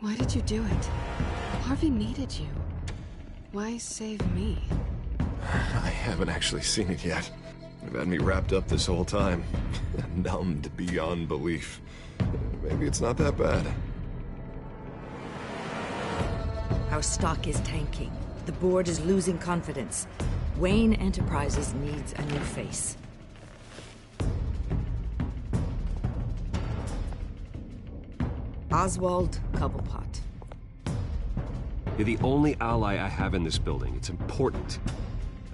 Why did you do it? Harvey needed you. Why save me? I haven't actually seen it yet. You've had me wrapped up this whole time. Numbed beyond belief. Maybe it's not that bad. Our stock is tanking. The board is losing confidence. Wayne Enterprises needs a new face. Oswald Cobblepot. You're the only ally I have in this building. It's important.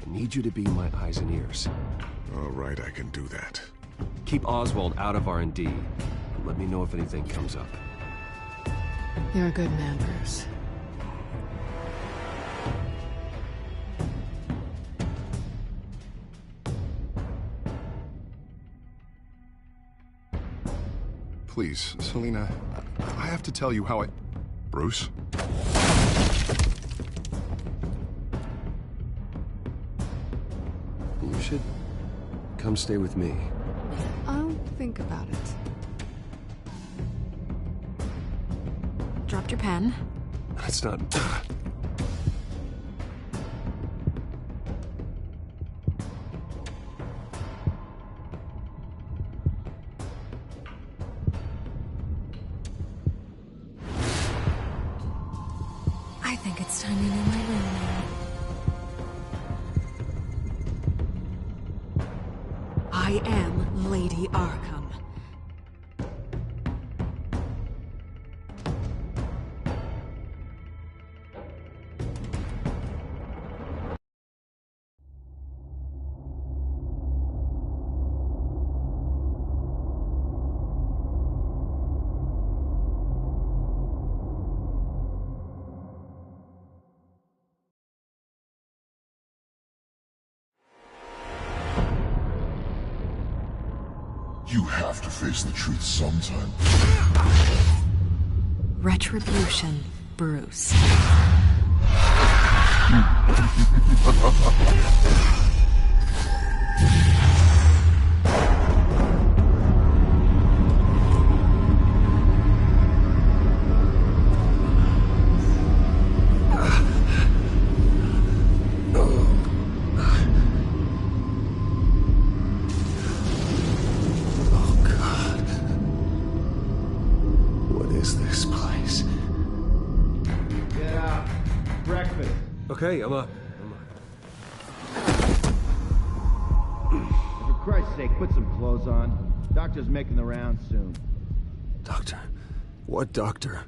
I need you to be my eyes and ears. All right, I can do that. Keep Oswald out of R&D. And let me know if anything comes up. You're a good man, Bruce. Please, Selina, I have to tell you how I... Bruce? You should come stay with me. I'll think about it. Dropped your pen. That's not... I think it's time you knew my real name. I am Lady Arkham. You have to face the truth sometime. Retribution, Bruce. Okay, I'm up. For Christ's sake, put some clothes on. Doctor's making the rounds soon. Doctor? What doctor?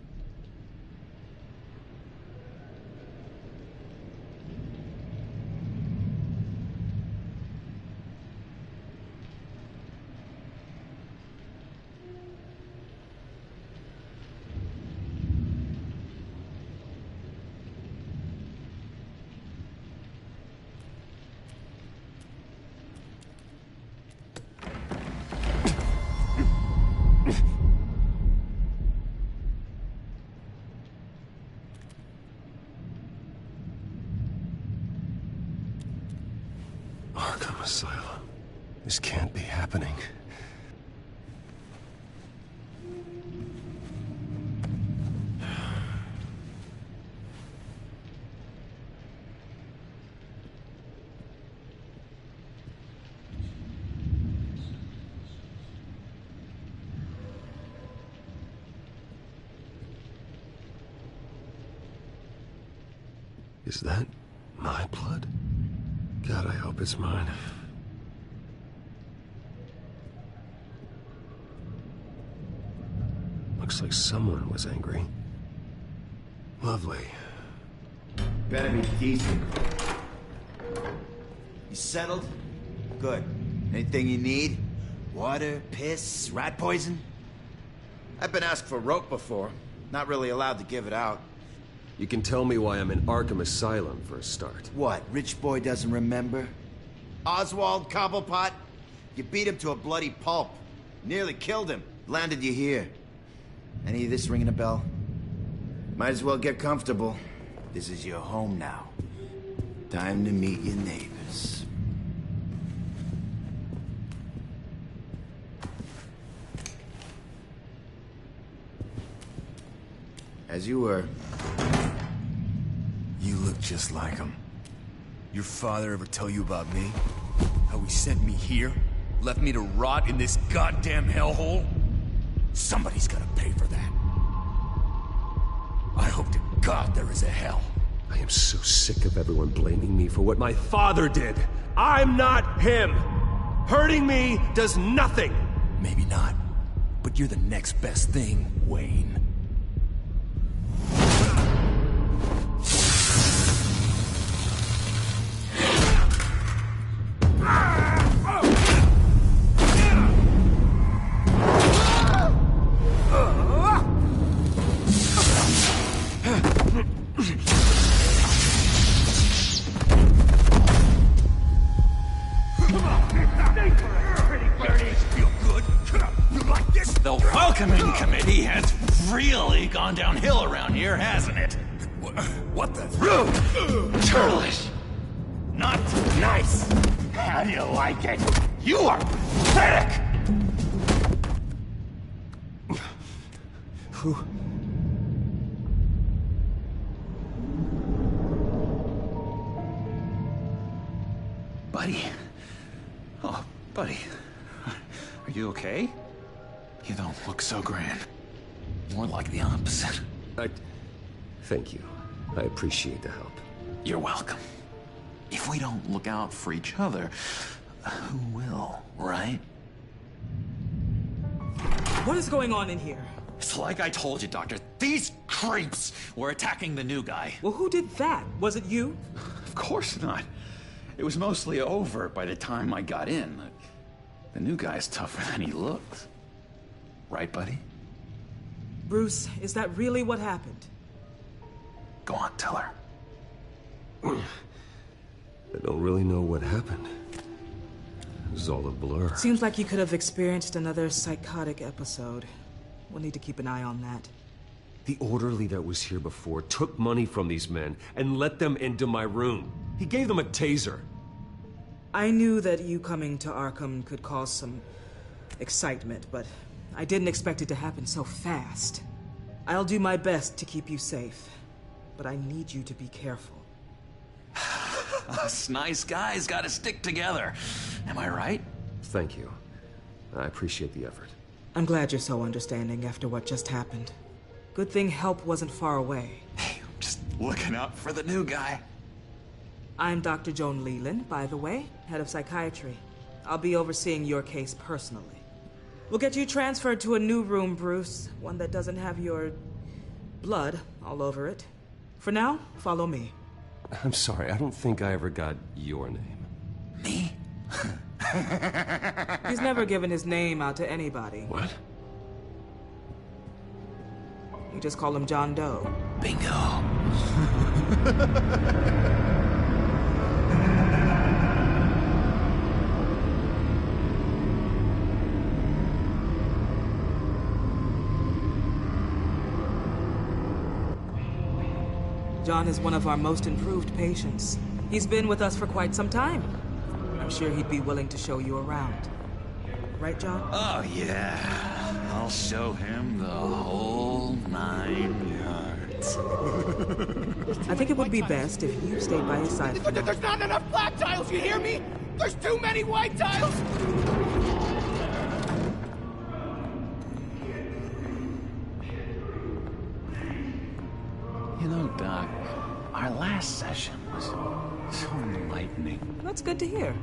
Arkham Asylum. This can't be happening. Is that my blood? God, I hope it's mine. Looks like someone was angry. Lovely. Better be decent. You settled? Good. Anything you need? Water, piss, rat poison? I've been asked for rope before. Not really allowed to give it out. You can tell me why I'm in Arkham Asylum for a start. What, rich boy doesn't remember? Oswald Cobblepot? You beat him to a bloody pulp. Nearly killed him. Landed you here. Any of this ringing a bell? Might as well get comfortable. This is your home now. Time to meet your neighbors. As you were. You look just like him. Your father ever tell you about me? How he sent me here? Left me to rot in this goddamn hellhole? Somebody's gotta pay for that. I hope to God there is a hell. I am so sick of everyone blaming me for what my father did. I'm not him. Hurting me does nothing. Maybe not, but you're the next best thing, Wayne. The welcoming committee has really gone downhill around here, hasn't it? What the? Rude! Churlish! Not nice! How do you like it? You are pathetic! Who? Buddy. Oh, buddy. Are you okay? You don't look so grand. More like the opposite. Thank you. I appreciate the help. You're welcome. If we don't look out for each other, who will, right? What is going on in here? It's like I told you, Doctor. These creeps were attacking the new guy. Well, who did that? Was it you? Of course not. It was mostly over by the time I got in. The new guy's tougher than he looks. Right, buddy? Bruce, is that really what happened? Go on, tell her. I don't really know what happened. It was all a blur. Seems like you could have experienced another psychotic episode. We'll need to keep an eye on that. The orderly that was here before took money from these men and let them into my room. He gave them a taser. I knew that you coming to Arkham could cause some excitement, but I didn't expect it to happen so fast. I'll do my best to keep you safe, but I need you to be careful. Us nice guys gotta stick together. Am I right? Thank you. I appreciate the effort. I'm glad you're so understanding after what just happened. Good thing help wasn't far away. Hey, I'm just looking out for the new guy. I'm Dr. Joan Leland, by the way, head of psychiatry. I'll be overseeing your case personally. We'll get you transferred to a new room, Bruce. One that doesn't have your blood all over it. For now, follow me. I'm sorry, I don't think I ever got your name. Me? He's never given his name out to anybody. What? We just call him John Doe. Bingo. John is one of our most improved patients. He's been with us for quite some time. I'm sure he'd be willing to show you around. Right, John? Oh, yeah. I'll show him the whole 9 yards. I think it would be best if you stayed by his side. But there's not enough black tiles, you hear me? There's too many white tiles! You know, Doc, our last session was so enlightening. That's good to hear.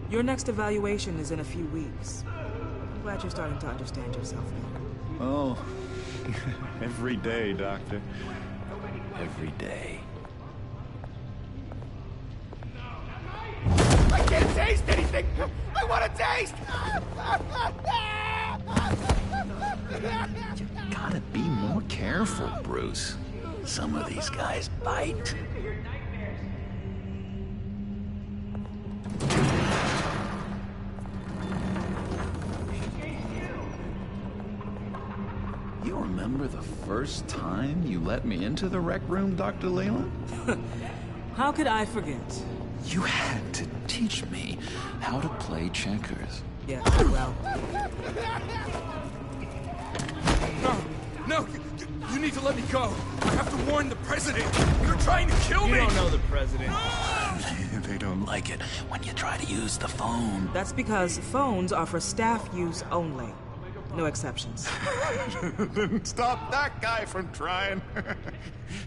Your next evaluation is in a few weeks. I'm glad you're starting to understand yourself better. Oh, every day, Doctor. Every day. I can't taste anything! I want to taste! You gotta be more careful, Bruce. Some of these guys bite. You remember the first time you let me into the rec room, Dr. Leland? How could I forget? You had to teach me how to play checkers. Yeah, well... No! You need to let me go. I have to warn the president. You're trying to kill me. You don't know the president. They don't like it when you try to use the phone. That's because phones are for staff use only. No exceptions. Then stop that guy from trying.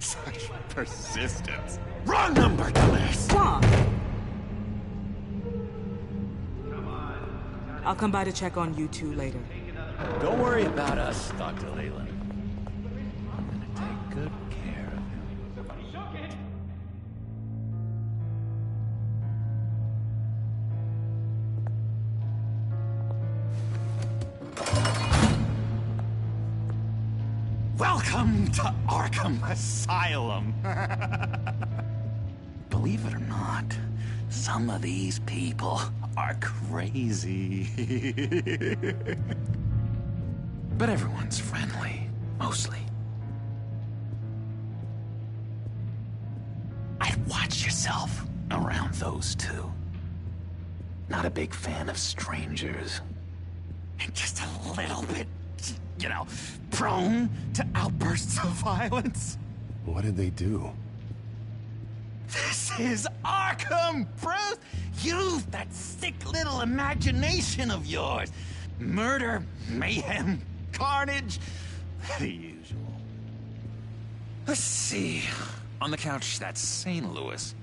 Such persistence. Wrong number, dumbass. Come on. I'll come by to check on you two later. Don't worry about us, Dr. Leland. I'm gonna take good care of him. Welcome to Arkham Asylum. Believe it or not, some of these people are crazy. But everyone's friendly, mostly. I'd watch yourself around those two. Not a big fan of strangers. And just a little bit, you know, prone to outbursts of violence. What did they do? This is Arkham, Bruce! Use that sick little imagination of yours. Murder, mayhem, carnage, the usual. Let's see. On the couch, that's St. Louis.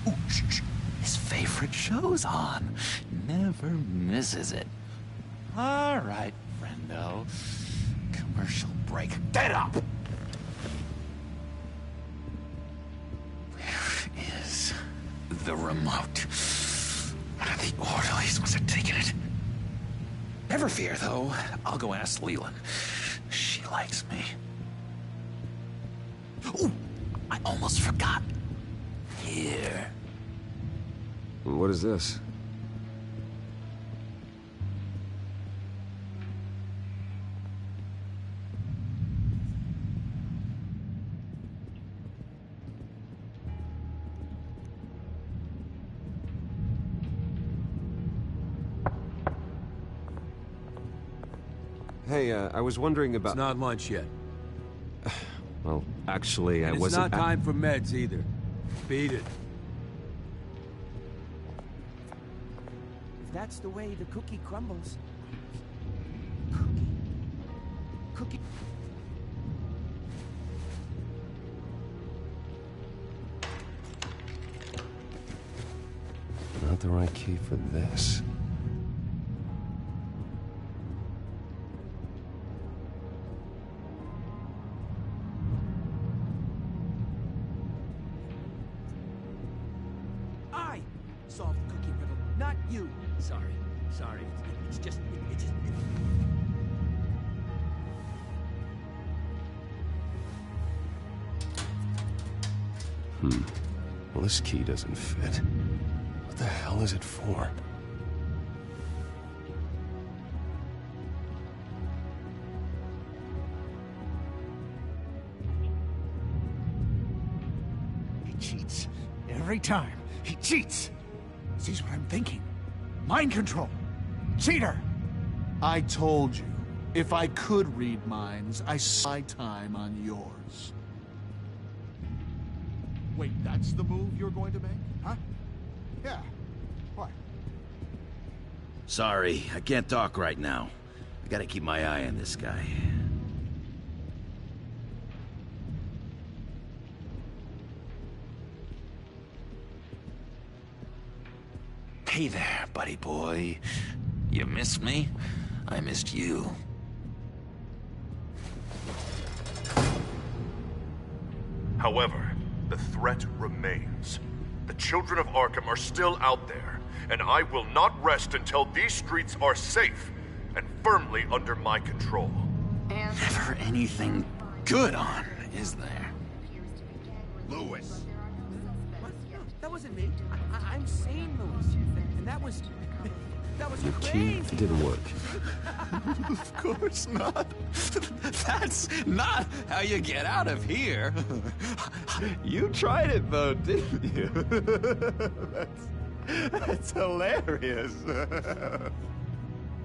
Ooh, shh. His favorite show's on. Never misses it. All right, friendo. Commercial break. Get up! Where is the remote? One of the orderlies must have taken it. Never fear, though. I'll go ask Leland. She likes me. Ooh, I almost forgot. Here. What is this? Hey, I was wondering about... It's not lunch yet. Well, actually, I It's wasn't... not time for meds either. Beat it. If that's the way the cookie crumbles. Cookie. Not the right key for this. I solved the cookie riddle, not you. Sorry. It's just. Well, this key doesn't fit. What the hell is it for? He cheats. Every time. He cheats. Sees what I'm thinking. Mind control. Cheater! I told you, if I could read minds, I spent my time on yours. Wait, that's the move you're going to make? Huh? Yeah. What? Sorry, I can't talk right now. I gotta keep my eye on this guy. Hey there, buddy boy. You missed me? I missed you. However, the threat remains. The children of Arkham are still out there, and I will not rest until these streets are safe and firmly under my control. Never anything good on, is there? Lewis! What? No, that wasn't me. I'm sane, Lewis. And that was... That was Your crazy. key didn't work. Of course not. That's not how you get out of here. You tried it though, didn't you? That's hilarious.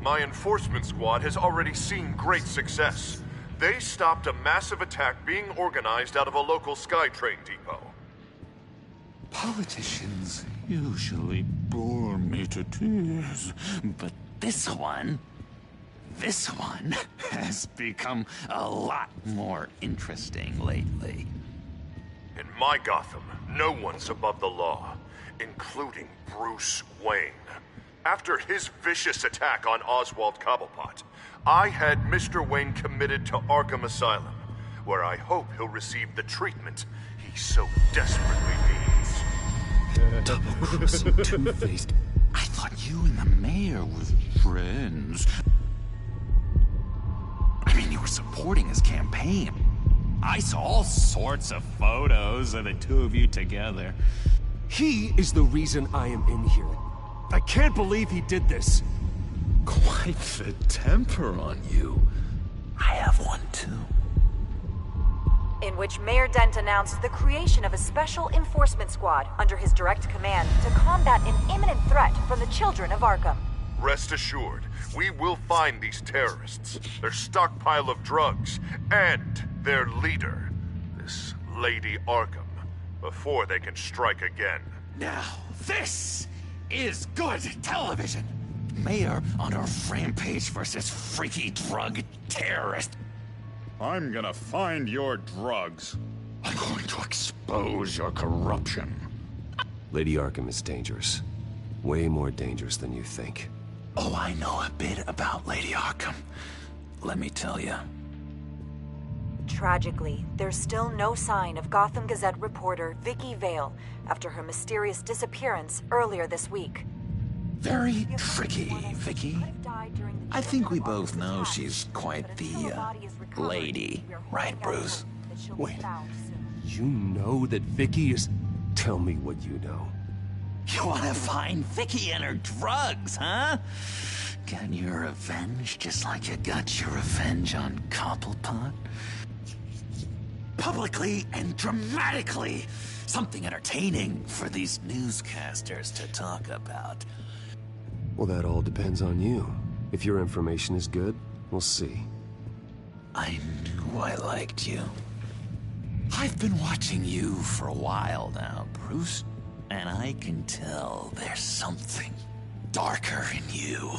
My enforcement squad has already seen great success. They stopped a massive attack being organized out of a local SkyTrain depot. Politicians usually bore me to tears, but this one has become a lot more interesting lately. In my Gotham, no one's above the law, including Bruce Wayne. After his vicious attack on Oswald Cobblepot, I had Mr. Wayne committed to Arkham Asylum, where I hope he'll receive the treatment he so desperately needs. Double-crossing, two-faced. I thought you and the mayor were friends. I mean, you were supporting his campaign. I saw all sorts of photos of the two of you together. He is the reason I am in here. I can't believe he did this. Quite the temper on you. I have one too. In which Mayor Dent announced the creation of a special enforcement squad under his direct command to combat an imminent threat from the children of Arkham. Rest assured, we will find these terrorists, their stockpile of drugs, and their leader, this Lady Arkham, before they can strike again. Now, this is good television. Mayor on a rampage versus freaky drug terrorist. I'm gonna find your drugs. I'm going to expose your corruption. Lady Arkham is dangerous. Way more dangerous than you think. Oh, I know a bit about Lady Arkham. Let me tell you. Tragically, there's still no sign of Gotham Gazette reporter Vicky Vale after her mysterious disappearance earlier this week. Very tricky, Vicky. I think we both know she's quite the, lady. Right, Bruce? Wait. You know that Vicky is... Tell me what you know. You wanna find Vicky and her drugs, huh? Get your revenge just like you got your revenge on Cobblepot? Publicly and dramatically! Something entertaining for these newscasters to talk about. Well, that all depends on you. If your information is good, we'll see. I knew I liked you. I've been watching you for a while now, Bruce, and I can tell there's something darker in you.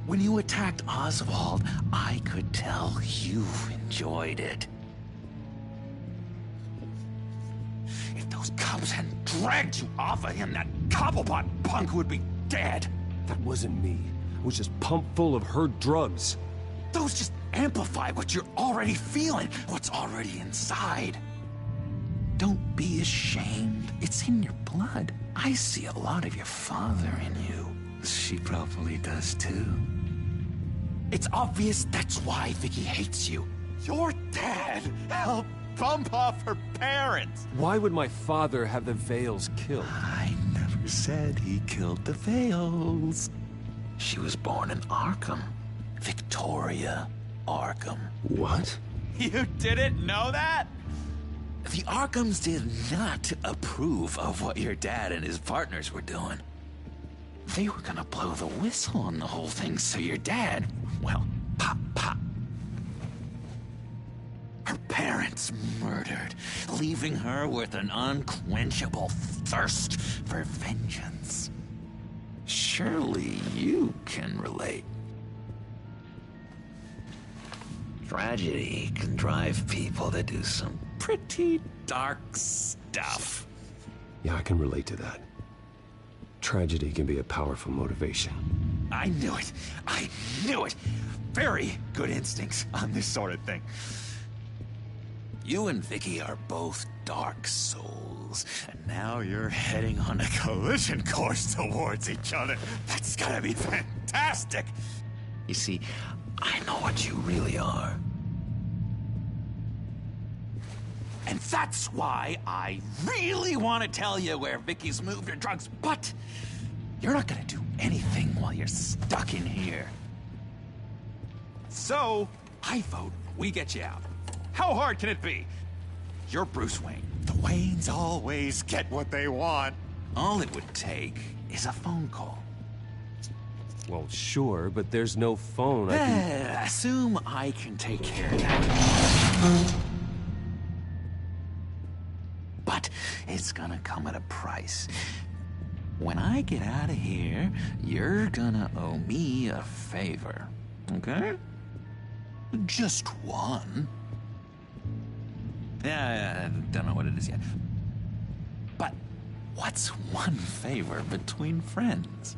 When you attacked Oswald, I could tell you enjoyed it. If those cops hadn't dragged you off of him, that Cobblepot punk would be dead. That wasn't me. It was just pumped full of her drugs. Those just amplify what you're already feeling, what's already inside. Don't be ashamed. It's in your blood. I see a lot of your father in you. She probably does too. It's obvious that's why Vicky hates you. Your dad helped bump off her parents. Why would my father have the Vales killed? I never said he killed the Vales. She was born in Arkham. Victoria Arkham. What? You didn't know that? The Arkhams did not approve of what your dad and his partners were doing. They were gonna blow the whistle on the whole thing, so your dad, well, pop. Her parents murdered, leaving her with an unquenchable thirst for vengeance. Surely you can relate. Tragedy can drive people to do some pretty dark stuff. Yeah, I can relate to that. Tragedy can be a powerful motivation. I knew it. I knew it. Very good instincts on this sort of thing. You and Vicky are both dark souls, and now you're heading on a collision course towards each other. That's gotta be fantastic! You see, I know what you really are. And that's why I really want to tell you where Vicky's moved her drugs, but you're not gonna do anything while you're stuck in here. So, I vote we get you out. How hard can it be? You're Bruce Wayne. The Waynes always get what they want. All it would take is a phone call. Well, sure, but there's no phone. I can... Assume I can take care of that. But it's gonna come at a price. When I get out of here, you're gonna owe me a favor. Okay? Just one. Yeah, I don't know what it is yet. But what's one favor between friends?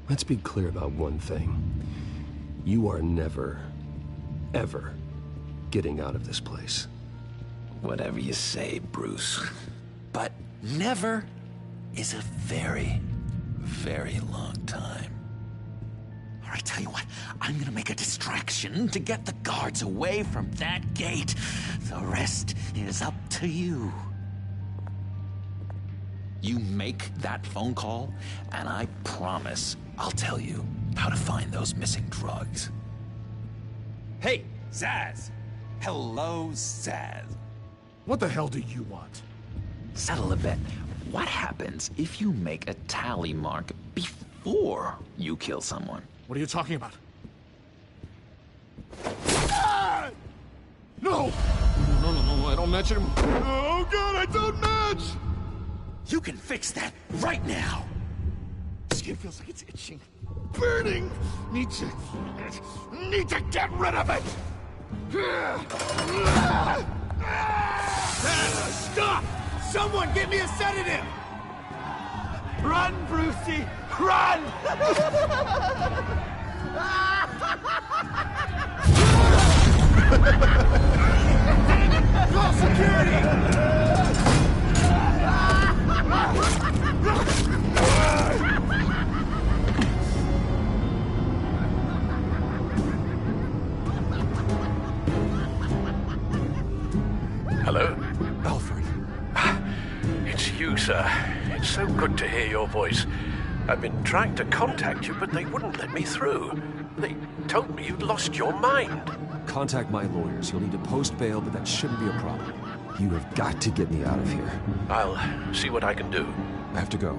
Let's be clear about one thing. You are never, ever getting out of this place. Whatever you say, Bruce. But never is a very, very long time. All right, tell you what, I'm gonna make a distraction to get the guards away from that gate. The rest is up to you. You make that phone call, and I promise I'll tell you how to find those missing drugs. Hey, Zaz! Hello, Zaz. What the hell do you want? Settle a bet. What happens if you make a tally mark before you kill someone? What are you talking about? Ah! No! No, I don't match him. Oh god, I don't match! You can fix that right now! Skin feels like it's itching. Burning! Need to get rid of it! Stop! Someone get me a sedative! Run, Brucey! Run! Call security! Hello? Alfred. It's you, sir. It's so good to hear your voice. I've been trying to contact you, but they wouldn't let me through. They told me you'd lost your mind. Contact my lawyers. You'll need to post bail, but that shouldn't be a problem. You have got to get me out of here. I'll see what I can do. I have to go.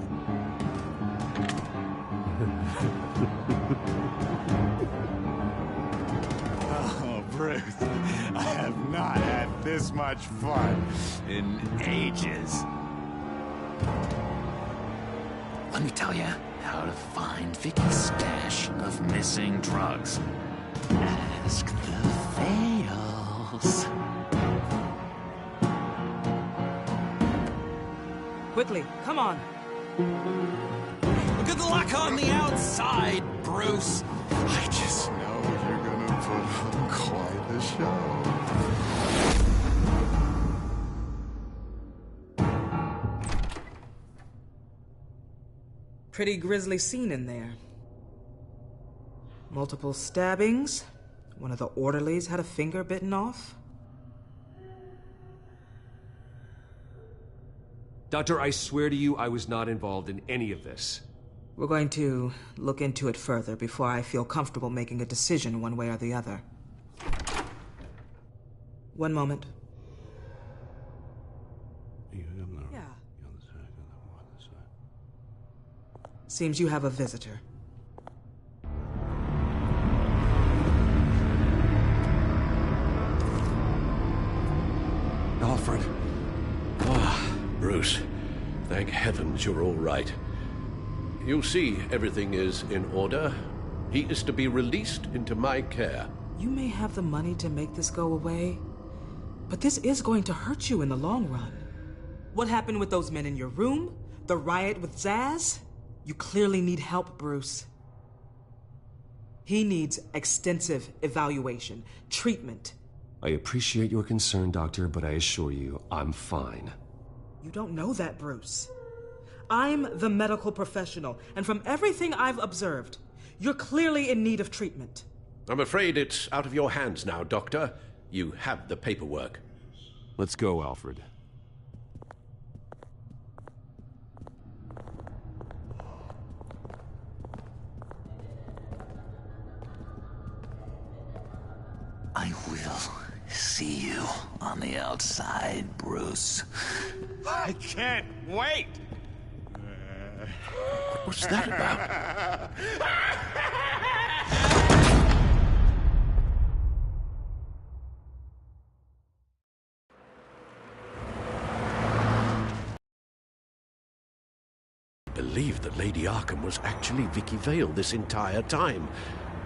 Oh, Bruce, I have not had this much fun in ages. Let me tell you how to find Vicky's stash of missing drugs. Ask the Fails. Quickly, come on. Good luck on the outside, Bruce. I just know you're gonna put on quite a show. Pretty grisly scene in there. Multiple stabbings. One of the orderlies had a finger bitten off. Doctor, I swear to you, I was not involved in any of this. We're going to look into it further before I feel comfortable making a decision one way or the other. One moment. Yeah. Seems you have a visitor. Alfred. Bruce, thank heavens you're all right. You see, everything is in order. He is to be released into my care. You may have the money to make this go away, but this is going to hurt you in the long run. What happened with those men in your room? The riot with Zaz? You clearly need help, Bruce. He needs extensive evaluation, treatment. I appreciate your concern, Doctor, but I assure you, I'm fine. You don't know that, Bruce. I'm the medical professional, and from everything I've observed, you're clearly in need of treatment. I'm afraid it's out of your hands now, Doctor. You have the paperwork. Let's go, Alfred. I will see you on the outside, Bruce. I can't wait! What's that about? I believe that Lady Arkham was actually Vicky Vale this entire time.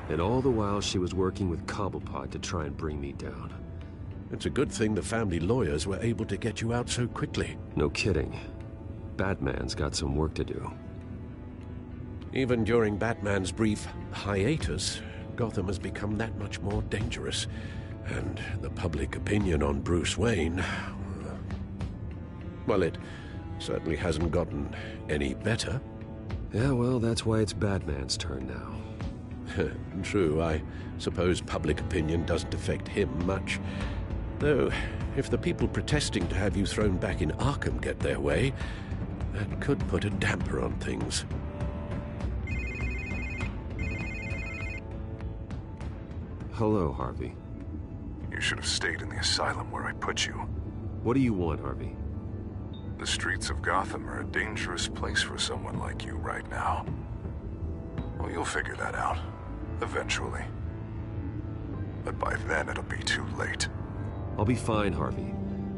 And all the while she was working with Cobblepot to try and bring me down. It's a good thing the family lawyers were able to get you out so quickly. No kidding. Batman's got some work to do. Even during Batman's brief hiatus, Gotham has become that much more dangerous. And the public opinion on Bruce Wayne... well, it certainly hasn't gotten any better. Yeah, well, that's why it's Batman's turn now. True, I suppose public opinion doesn't affect him much. Though, if the people protesting to have you thrown back in Arkham get their way, that could put a damper on things. Hello, Harvey. You should have stayed in the asylum where I put you. What do you want, Harvey? The streets of Gotham are a dangerous place for someone like you right now. Well, you'll figure that out. Eventually. But by then, it'll be too late. I'll be fine, Harvey.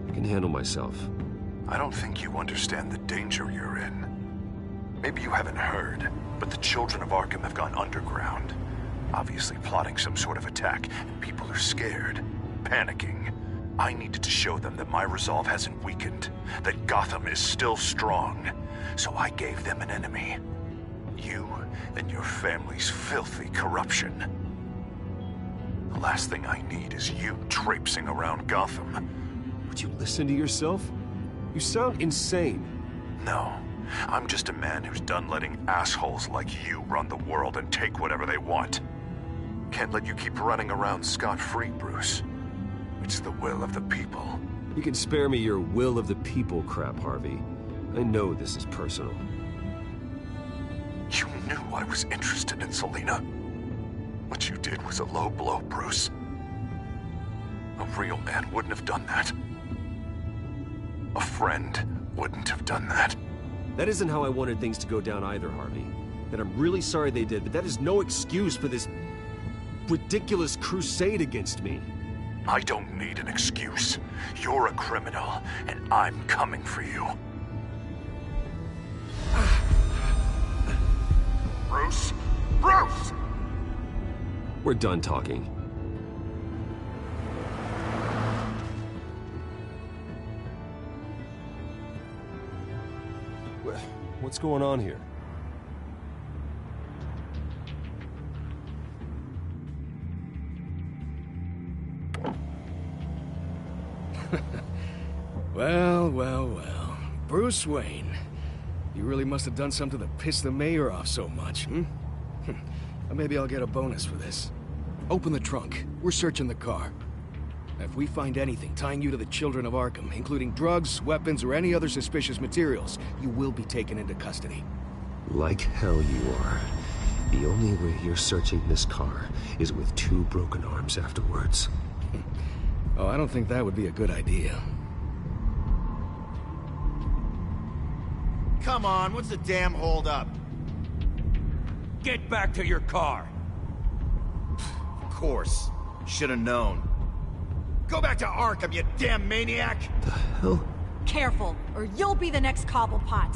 I can handle myself. I don't think you understand the danger you're in. Maybe you haven't heard, but the children of Arkham have gone underground. Obviously plotting some sort of attack, and people are scared, panicking. I needed to show them that my resolve hasn't weakened, that Gotham is still strong. So I gave them an enemy. You and your family's filthy corruption. The last thing I need is you traipsing around Gotham. Would you listen to yourself? You sound insane. No, I'm just a man who's done letting assholes like you run the world and take whatever they want. Can't let you keep running around scot-free, Bruce. It's the will of the people. You can spare me your will of the people crap, Harvey. I know this is personal. You knew I was interested in Selina. What you did was a low blow, Bruce. A real man wouldn't have done that. A friend wouldn't have done that. That isn't how I wanted things to go down either, Harvey. And I'm really sorry they did, but that is no excuse for this ridiculous crusade against me. I don't need an excuse. You're a criminal, and I'm coming for you. Bruce? Bruce! We're done talking. What's going on here? Well. Bruce Wayne. You really must have done something to piss the mayor off so much, hmm? Maybe I'll get a bonus for this. Open the trunk. We're searching the car. If we find anything tying you to the children of Arkham, including drugs, weapons, or any other suspicious materials, you will be taken into custody. Like hell you are. The only way you're searching this car is with 2 broken arms afterwards. Oh, I don't think that would be a good idea. Come on, what's the damn holdup? Get back to your car! Of course. Should've known. Go back to Arkham, you damn maniac! The hell? Careful, or you'll be the next Cobblepot.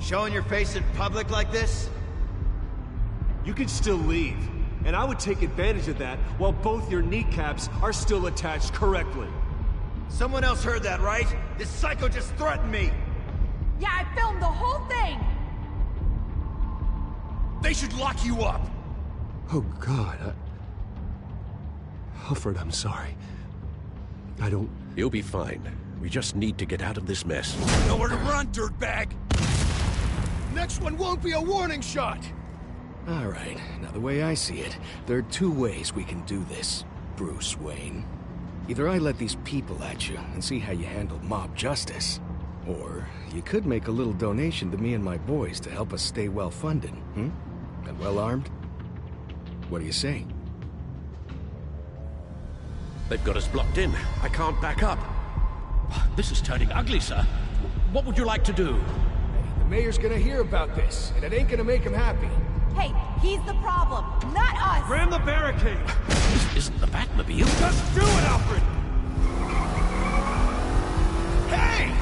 Showing your face in public like this? You can still leave, and I would take advantage of that while both your kneecaps are still attached correctly. Someone else heard that, right? This psycho just threatened me! Yeah, I filmed the whole thing! They should lock you up! Oh, God, Alfred, I'm sorry. I don't... You'll be fine. We just need to get out of this mess. Nowhere to run, dirtbag! Next one won't be a warning shot! All right, now the way I see it, there are 2 ways we can do this, Bruce Wayne. Either I let these people at you and see how you handle mob justice, or you could make a little donation to me and my boys to help us stay well-funded, And well-armed? What do you say? They've got us blocked in. I can't back up. This is turning ugly, sir. What would you like to do? The mayor's gonna hear about this, and it ain't gonna make him happy. Hey, he's the problem, not us! Ram the barricade! This isn't the Batmobile. Just do it, Alfred! Hey!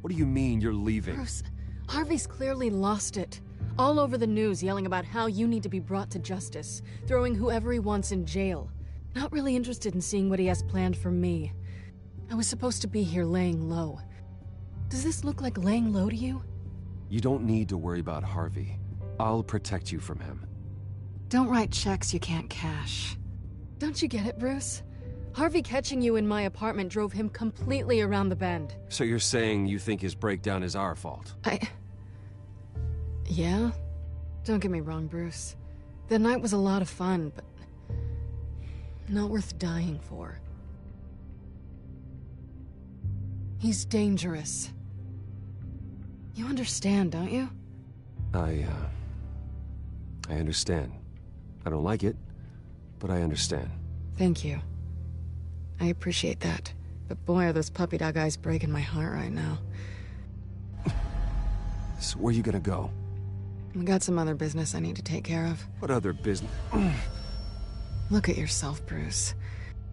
What do you mean, you're leaving? Bruce, Harvey's clearly lost it. All over the news yelling about how you need to be brought to justice, throwing whoever he wants in jail. Not really interested in seeing what he has planned for me. I was supposed to be here laying low. Does this look like laying low to you? You don't need to worry about Harvey. I'll protect you from him. Don't write checks you can't cash. Don't you get it, Bruce? Harvey catching you in my apartment drove him completely around the bend. So you're saying you think his breakdown is our fault? Yeah? Don't get me wrong, Bruce. The night was a lot of fun, but not worth dying for. He's dangerous. You understand, don't you? I understand. I don't like it, but I understand. Thank you. I appreciate that. But boy, are those puppy dog eyes breaking my heart right now. So where are you gonna go? I got some other business I need to take care of. What other business? Look at yourself, Bruce.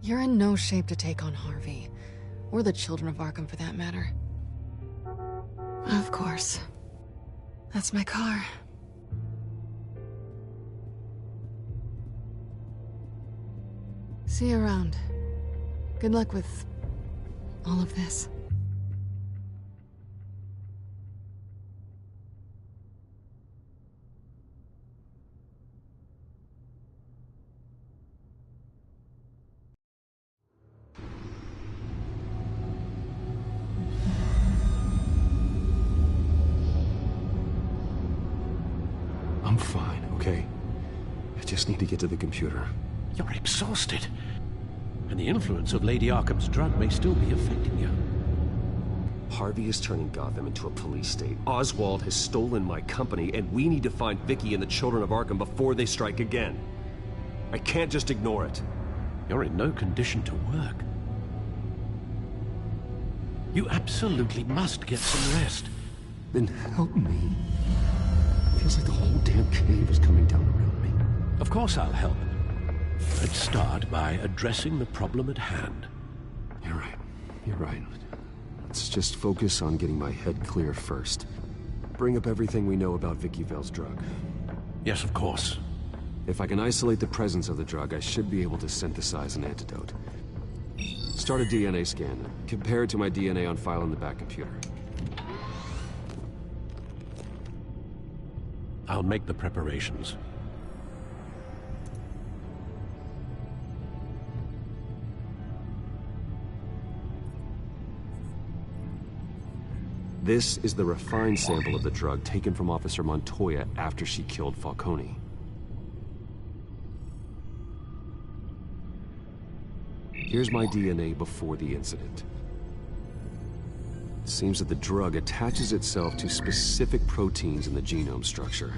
You're in no shape to take on Harvey. Or the children of Arkham, for that matter. Of course. That's my car. See you around. Good luck with all of this. I'm fine, okay? I just need to get to the computer. You're exhausted. And the influence of Lady Arkham's drug may still be affecting you. Harvey is turning Gotham into a police state. Oswald has stolen my company, and we need to find Vicky and the children of Arkham before they strike again. I can't just ignore it. You're in no condition to work. You absolutely must get some rest. Then help me. Feels like the whole damn cave is coming down around me. Of course I'll help. Let's start by addressing the problem at hand. You're right. You're right. Let's just focus on getting my head clear first. Bring up everything we know about Vicky Vale's drug. Yes, of course. If I can isolate the presence of the drug, I should be able to synthesize an antidote. Start a DNA scan. Compare it to my DNA on file in the back computer. I'll make the preparations. This is the refined sample of the drug taken from Officer Montoya after she killed Falcone. Here's my DNA before the incident. It seems that the drug attaches itself to specific proteins in the genome structure.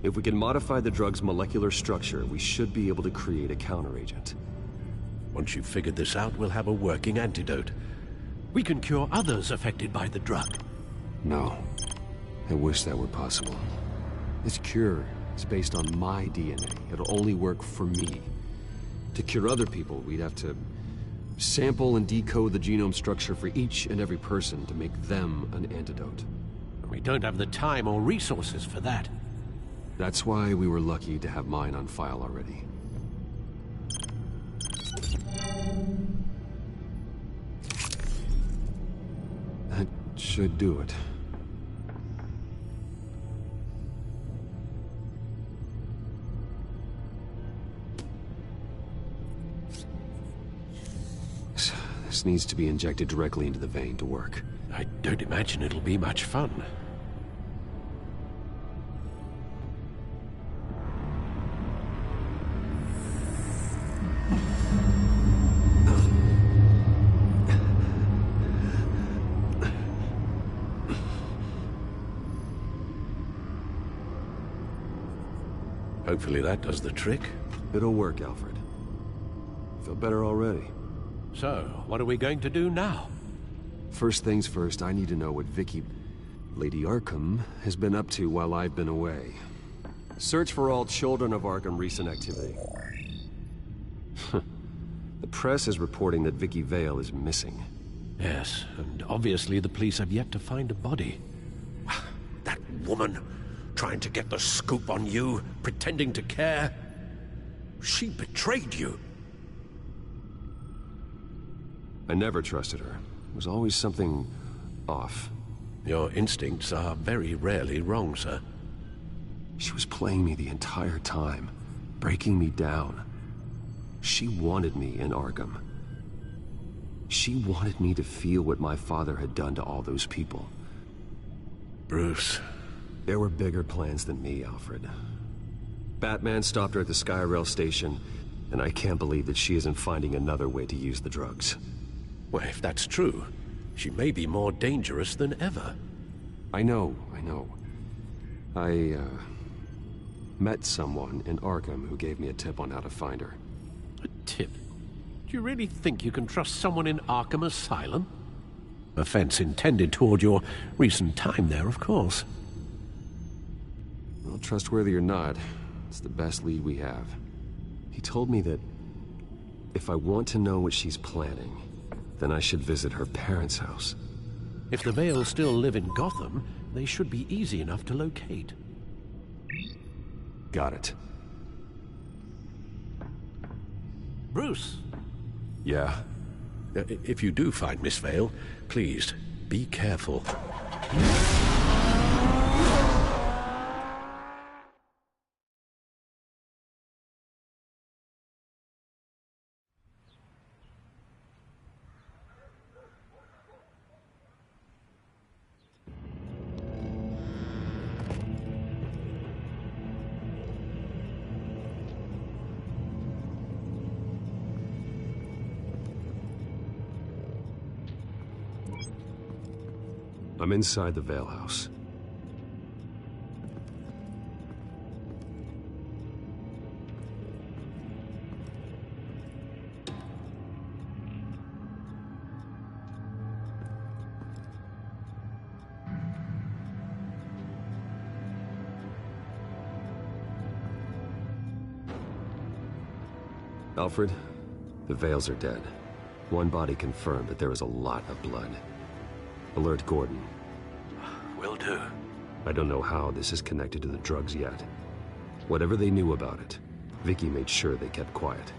If we can modify the drug's molecular structure, we should be able to create a counteragent. Once you've figured this out, we'll have a working antidote. We can cure others affected by the drug. No. I wish that were possible. This cure is based on my DNA. It'll only work for me. To cure other people, we'd have to sample and decode the genome structure for each and every person to make them an antidote. We don't have the time or resources for that. That's why we were lucky to have mine on file already. That should do it. This needs to be injected directly into the vein to work. I don't imagine it'll be much fun. Hopefully that does the trick. It'll work, Alfred. I feel better already. So, what are we going to do now? First things first, I need to know what Lady Arkham, has been up to while I've been away. Search for all children of Arkham recent activity. The press is reporting that Vicky Vale is missing. Yes, and obviously the police have yet to find a body. That woman, trying to get the scoop on you, pretending to care. She betrayed you. I never trusted her. There was always something off. Your instincts are very rarely wrong, sir. She was playing me the entire time, breaking me down. She wanted me in Arkham. She wanted me to feel what my father had done to all those people. Bruce. There were bigger plans than me, Alfred. Batman stopped her at the Skyrail station, and I can't believe that she isn't finding another way to use the drugs. Well, if that's true, she may be more dangerous than ever. I know. I met someone in Arkham who gave me a tip on how to find her. A tip? Do you really think you can trust someone in Arkham Asylum? Offense intended toward your recent time there, of course. Well, trustworthy or not, it's the best lead we have. He told me that if I want to know what she's planning, then I should visit her parents' house. If the Vales still live in Gotham, they should be easy enough to locate. Got it. Bruce! Yeah? If you do find Miss Vale, please, be careful. I'm inside the Vale House. Alfred, the Vales are dead. One body confirmed, but there is a lot of blood. Alert Gordon. Will do. I don't know how this is connected to the drugs yet. Whatever they knew about it, Vicky made sure they kept quiet.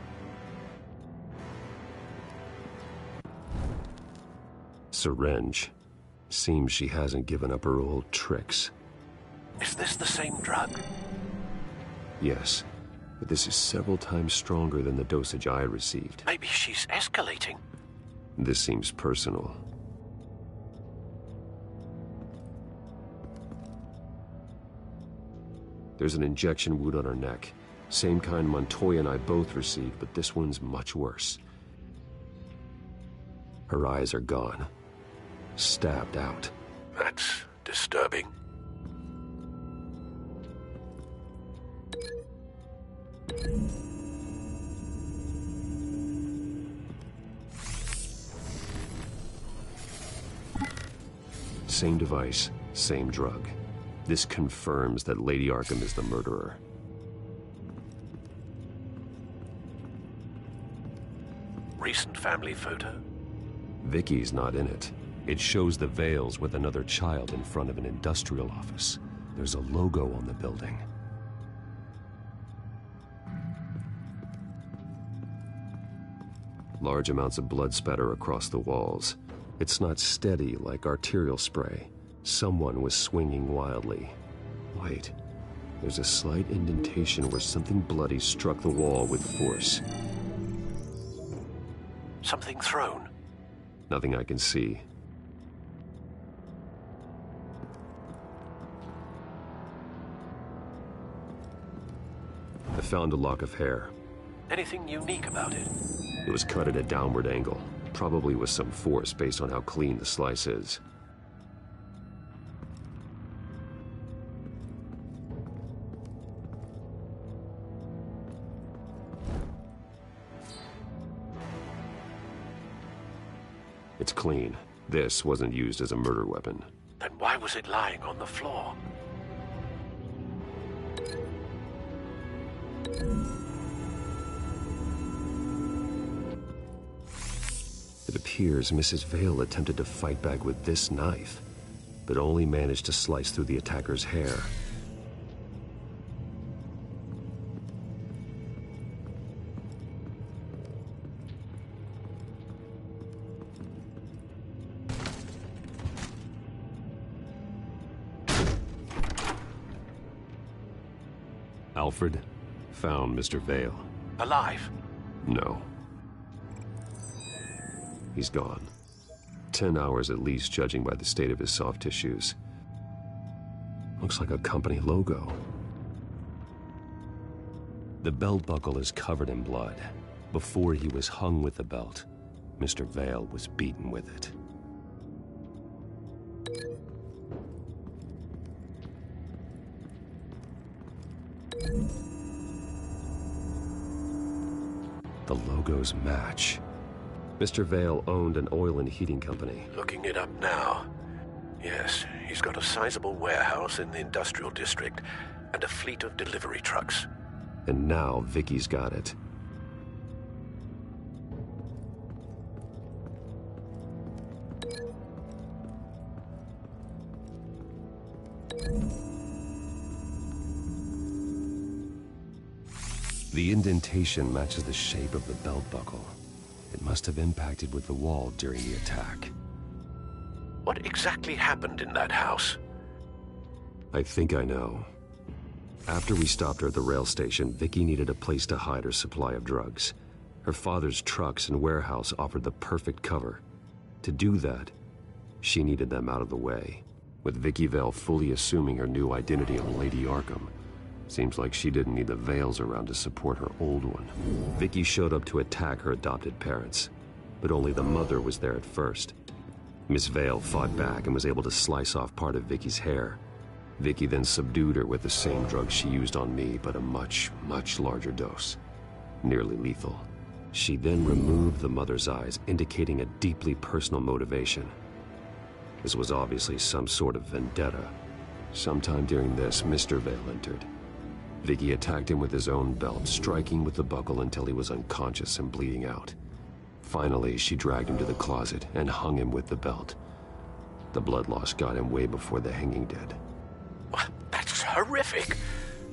Syringe. Seems she hasn't given up her old tricks. Is this the same drug? Yes, but this is several times stronger than the dosage I received. Maybe she's escalating. This seems personal. There's an injection wound on her neck. Same kind Montoya and I both received, but this one's much worse. Her eyes are gone. Stabbed out. That's disturbing. Same device, same drug. This confirms that Lady Arkham is the murderer. Recent family photo? Vicky's not in it. It shows the Vales with another child in front of an industrial office. There's a logo on the building. Large amounts of blood spatter across the walls. It's not steady like arterial spray. Someone was swinging wildly. Wait, there's a slight indentation where something bloody struck the wall with force. Something thrown? Nothing I can see. I found a lock of hair. Anything unique about it? It was cut at a downward angle, probably with some force based on how clean the slice is. It's clean. This wasn't used as a murder weapon. Then why was it lying on the floor? It appears Mrs. Vale attempted to fight back with this knife, but only managed to slice through the attacker's hair. Alfred found Mr. Vale. Alive? No. He's gone. 10 hours at least, judging by the state of his soft tissues. Looks like a company logo. The belt buckle is covered in blood. Before he was hung with the belt, Mr. Vale was beaten with it. The logos match. Mr. Vale owned an oil and heating company. Looking it up now. Yes, he's got a sizable warehouse in the industrial district and a fleet of delivery trucks. And now Vicky's got it. The indentation matches the shape of the belt buckle. It must have impacted with the wall during the attack. What exactly happened in that house? I think I know. After we stopped her at the rail station, Vicky needed a place to hide her supply of drugs. Her father's trucks and warehouse offered the perfect cover. To do that, she needed them out of the way. With Vicky Vale fully assuming her new identity of Lady Arkham, seems like she didn't need the Vales around to support her old one. Vicky showed up to attack her adopted parents, but only the mother was there at first. Miss Vale fought back and was able to slice off part of Vicky's hair. Vicky then subdued her with the same drug she used on me, but a much, much larger dose. Nearly lethal. She then removed the mother's eyes, indicating a deeply personal motivation. This was obviously some sort of vendetta. Sometime during this, Mr. Vale entered. Vicky attacked him with his own belt, striking with the buckle until he was unconscious and bleeding out. Finally, she dragged him to the closet and hung him with the belt. The blood loss got him way before the hanging did. That's horrific.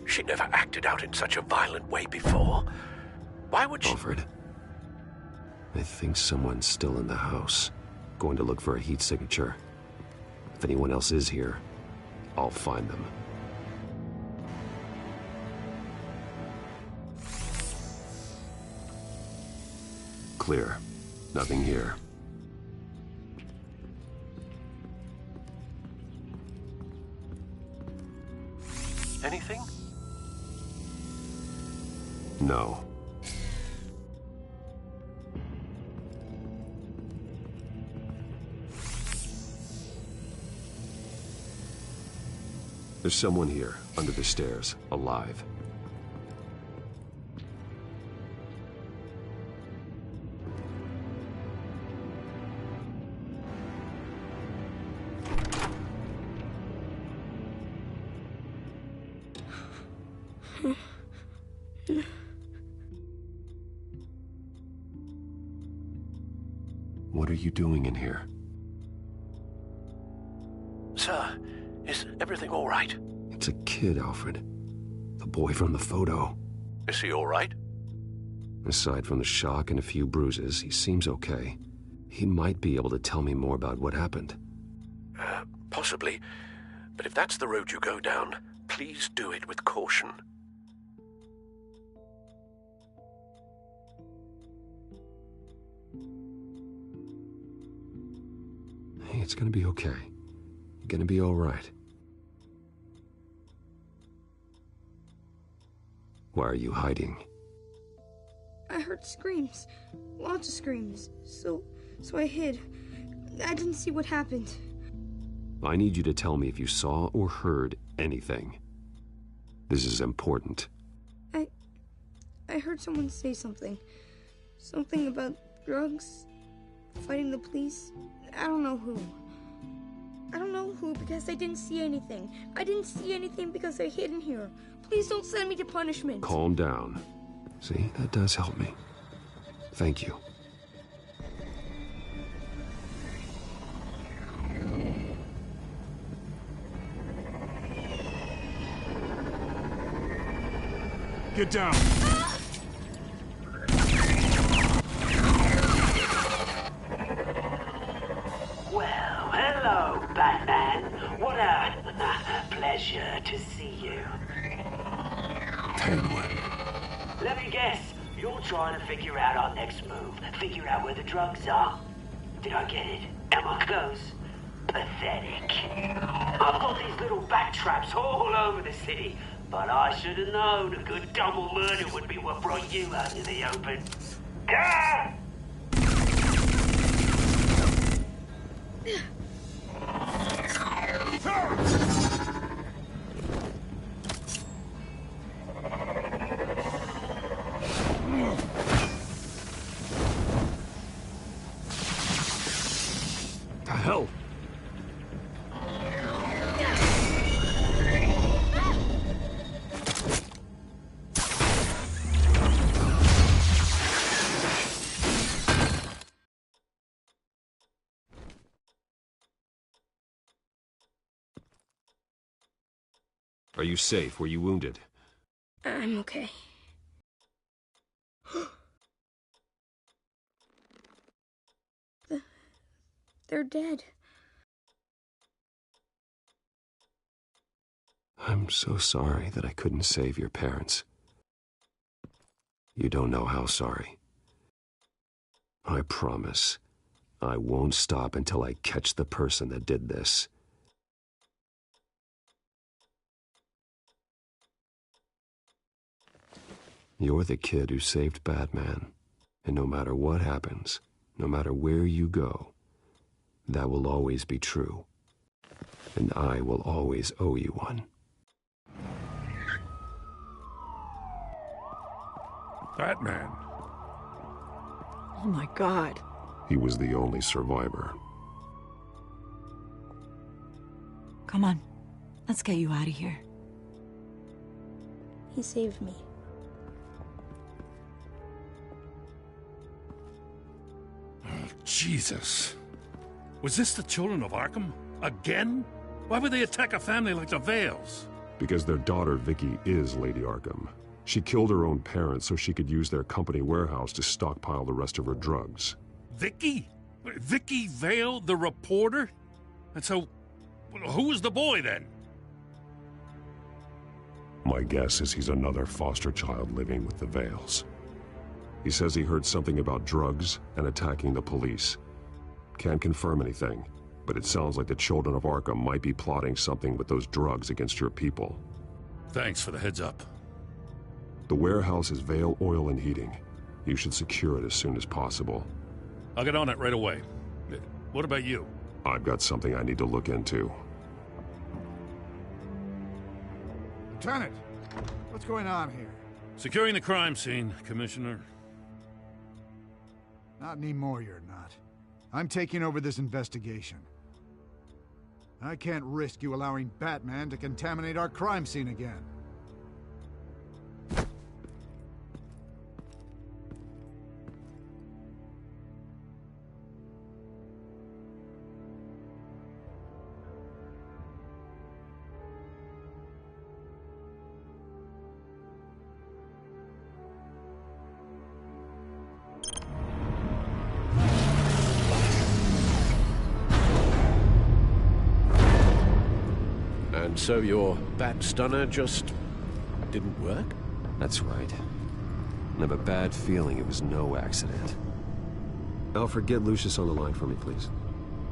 She never acted out in such a violent way before. Why would she... Alfred, I think someone's still in the house. Going to look for a heat signature. If anyone else is here, I'll find them. Clear. Nothing here. Anything? No. There's someone here, under the stairs, alive. What are you doing in here? Sir, is everything all right? It's a kid, Alfred. The boy from the photo. Is he all right? Aside from the shock and a few bruises, he seems okay. He might be able to tell me more about what happened. Possibly. But if that's the road you go down, please do it with caution. Hey, it's gonna be okay. You're gonna be all right. Why are you hiding? I heard screams. Lots of screams. So I hid. I didn't see what happened. I need you to tell me if you saw or heard anything. This is important. I heard someone say something. Something about drugs, fighting the police. I don't know who. I don't know who because I didn't see anything. I didn't see anything because I hid in here. Please don't send me to punishment. Calm down. See, that does help me. Thank you. Get down. Well, hello, Batman. What a pleasure to see you. Penguin. Let me guess. You're trying to figure out our next move. Figure out where the drugs are. Did I get it? Am I close? Pathetic. I've got these little bat traps all over the city, but I should have known a good double murder would be what brought you out to the open. Ah! The hell? Are you safe? Were you wounded? I'm okay. They're dead. I'm so sorry that I couldn't save your parents. You don't know how sorry. I promise, I won't stop until I catch the person that did this. You're the kid who saved Batman, and no matter what happens, no matter where you go, that will always be true, and I will always owe you one. Batman. Oh my God. He was the only survivor. Come on, let's get you out of here. He saved me. Jesus. Was this the children of Arkham? Again? Why would they attack a family like the Vales? Because their daughter, Vicky, is Lady Arkham. She killed her own parents so she could use their company warehouse to stockpile the rest of her drugs. Vicky? Vicky Vale, the reporter? And so, who was the boy then? My guess is he's another foster child living with the Vales. He says he heard something about drugs and attacking the police. Can't confirm anything, but it sounds like the children of Arkham might be plotting something with those drugs against your people. Thanks for the heads up. The warehouse is Vale Oil and Heating. You should secure it as soon as possible. I'll get on it right away. What about you? I've got something I need to look into. Lieutenant, what's going on here? Securing the crime scene, Commissioner. Not anymore, you're not. I'm taking over this investigation. I can't risk you allowing Batman to contaminate our crime scene again. And so your bat stunner just didn't work? That's right. I have a bad feeling it was no accident. Alfred, get Lucius on the line for me, please.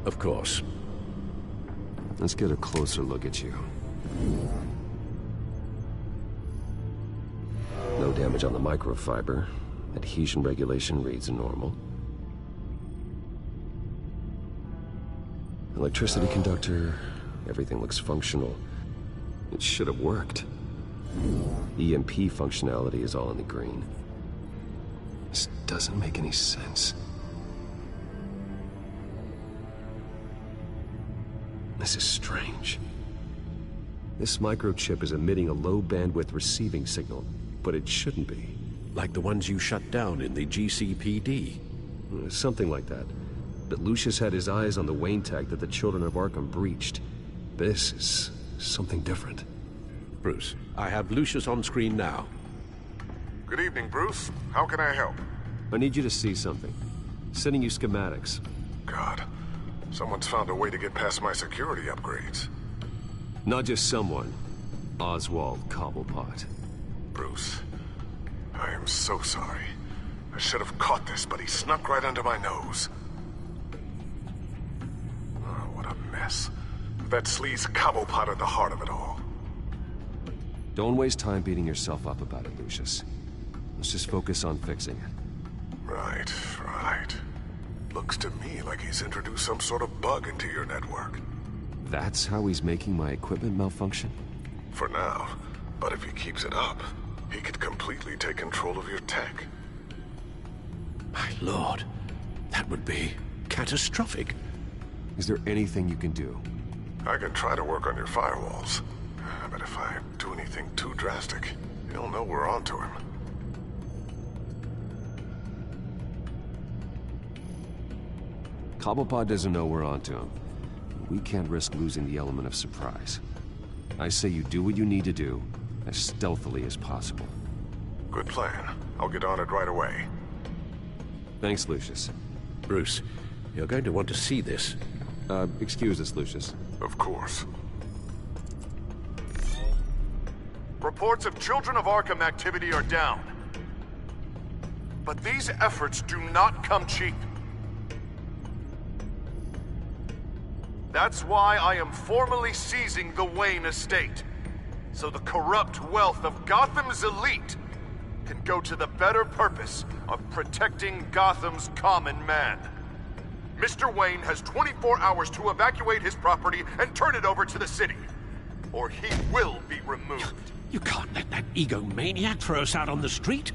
Of course. Let's get a closer look at you. No damage on the microfiber. Adhesion regulation reads normal. Electricity conductor, everything looks functional. It should have worked. EMP functionality is all in the green. This doesn't make any sense. This is strange. This microchip is emitting a low-bandwidth receiving signal, but it shouldn't be. Like the ones you shut down in the GCPD? Something like that. But Lucius had his eyes on the Wayne tag that the children of Arkham breached. This is something different. Bruce, I have Lucius on screen now. Good evening, Bruce. How can I help? I need you to see something. Sending you schematics. God, someone's found a way to get past my security upgrades. Not just someone. Oswald Cobblepot. Bruce, I am so sorry. I should have caught this, but he snuck right under my nose. Oh, what a mess. That sleaze Cobblepot at the heart of it all. Don't waste time beating yourself up about it, Lucius. Let's just focus on fixing it. Right. Looks to me like he's introduced some sort of bug into your network. That's how he's making my equipment malfunction? For now. But if he keeps it up, he could completely take control of your tech. My lord, that would be catastrophic. Is there anything you can do? I can try to work on your firewalls. But if I do anything too drastic, he'll know we're onto him. Cobblepot doesn't know we're onto him. We can't risk losing the element of surprise. I say you do what you need to do, as stealthily as possible. Good plan. I'll get on it right away. Thanks, Lucius. Bruce, you're going to want to see this. Excuse us, Lucius. Of course. Reports of Children of Arkham activity are down. But these efforts do not come cheap. That's why I am formally seizing the Wayne estate, so the corrupt wealth of Gotham's elite can go to the better purpose of protecting Gotham's common man. Mr. Wayne has 24 hours to evacuate his property and turn it over to the city, or he will be removed. You can't let that egomaniac throw us out on the street.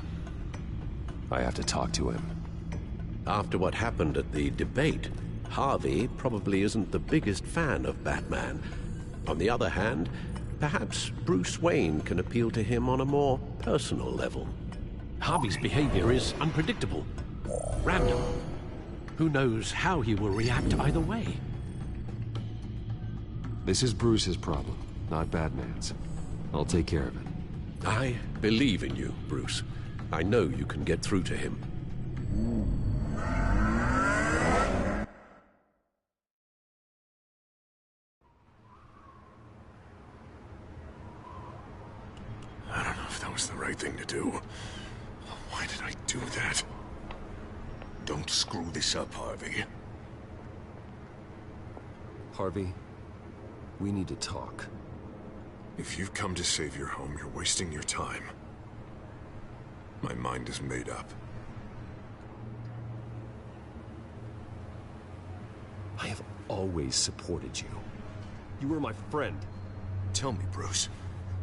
I have to talk to him. After what happened at the debate, Harvey probably isn't the biggest fan of Batman. On the other hand, perhaps Bruce Wayne can appeal to him on a more personal level. Harvey's behavior is unpredictable, random. Who knows how he will react either way? This is Bruce's problem, not Batman's. I'll take care of it. I believe in you, Bruce. I know you can get through to him. I don't know if that was the right thing to do. Why did I do that? Don't screw this up, Harvey. Harvey, we need to talk. If you've come to save your home, you're wasting your time. My mind is made up. I have always supported you. You were my friend. Tell me, Bruce,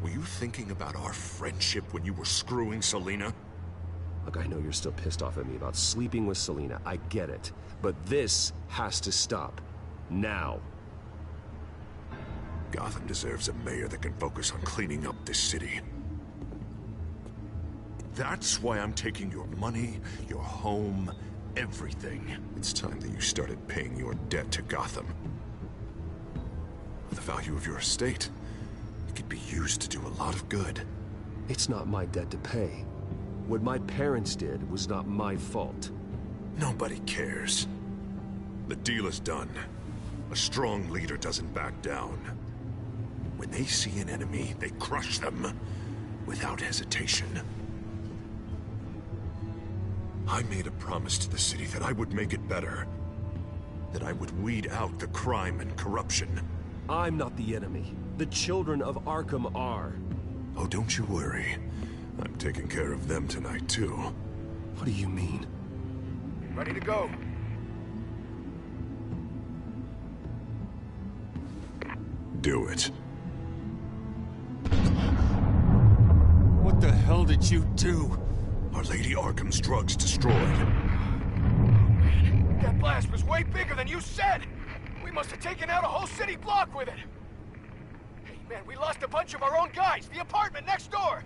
were you thinking about our friendship when you were screwing Selina? Look, I know you're still pissed off at me about sleeping with Selina. I get it. But this has to stop. Now. Gotham deserves a mayor that can focus on cleaning up this city. That's why I'm taking your money, your home, everything. It's time that you started paying your debt to Gotham. For the value of your estate, it could be used to do a lot of good. It's not my debt to pay. What my parents did was not my fault. Nobody cares. The deal is done. A strong leader doesn't back down. When they see an enemy, they crush them without hesitation. I made a promise to the city that I would make it better. That I would weed out the crime and corruption. I'm not the enemy. The children of Arkham are. Oh, don't you worry. I'm taking care of them tonight, too. What do you mean? Ready to go. Do it. What the hell did you do? Our Lady Arkham's drugs destroyed. That blast was way bigger than you said! We must have taken out a whole city block with it! Hey, man, we lost a bunch of our own guys! The apartment next door!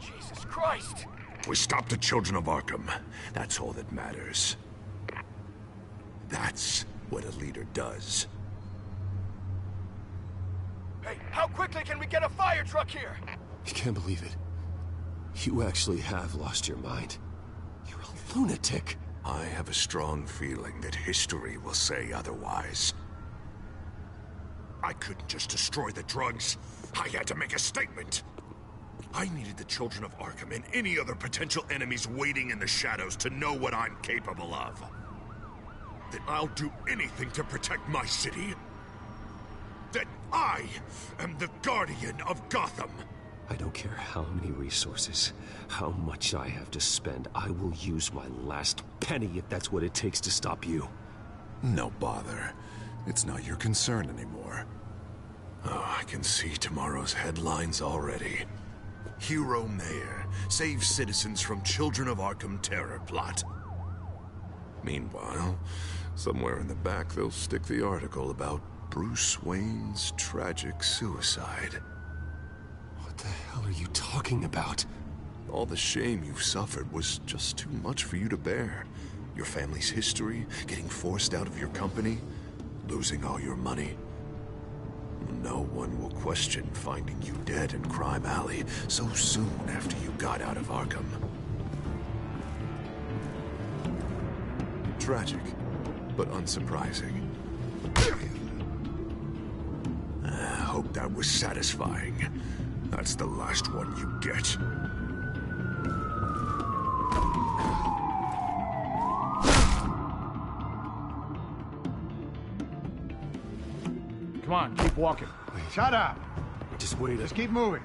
Jesus Christ! We stopped the Children of Arkham. That's all that matters. That's what a leader does. Hey, how quickly can we get a fire truck here? You can't believe it. You actually have lost your mind. You're a lunatic. I have a strong feeling that history will say otherwise. I couldn't just destroy the drugs. I had to make a statement. I needed the children of Arkham and any other potential enemies waiting in the shadows to know what I'm capable of. That I'll do anything to protect my city. That I am the guardian of Gotham. I don't care how many resources, how much I have to spend. I will use my last penny if that's what it takes to stop you. No bother. It's not your concern anymore. Oh, I can see tomorrow's headlines already. Hero Mayor saves citizens from Children of Arkham terror plot. Meanwhile, somewhere in the back they'll stick the article about Bruce Wayne's tragic suicide. What the hell are you talking about? All the shame you've suffered was just too much for you to bear. Your family's history, getting forced out of your company, losing all your money. No one will question finding you dead in Crime Alley so soon after you got out of Arkham. Tragic, but unsurprising. I hope that was satisfying. That's the last one you get. Come on, keep walking. Shut up. Just wait. Just keep moving.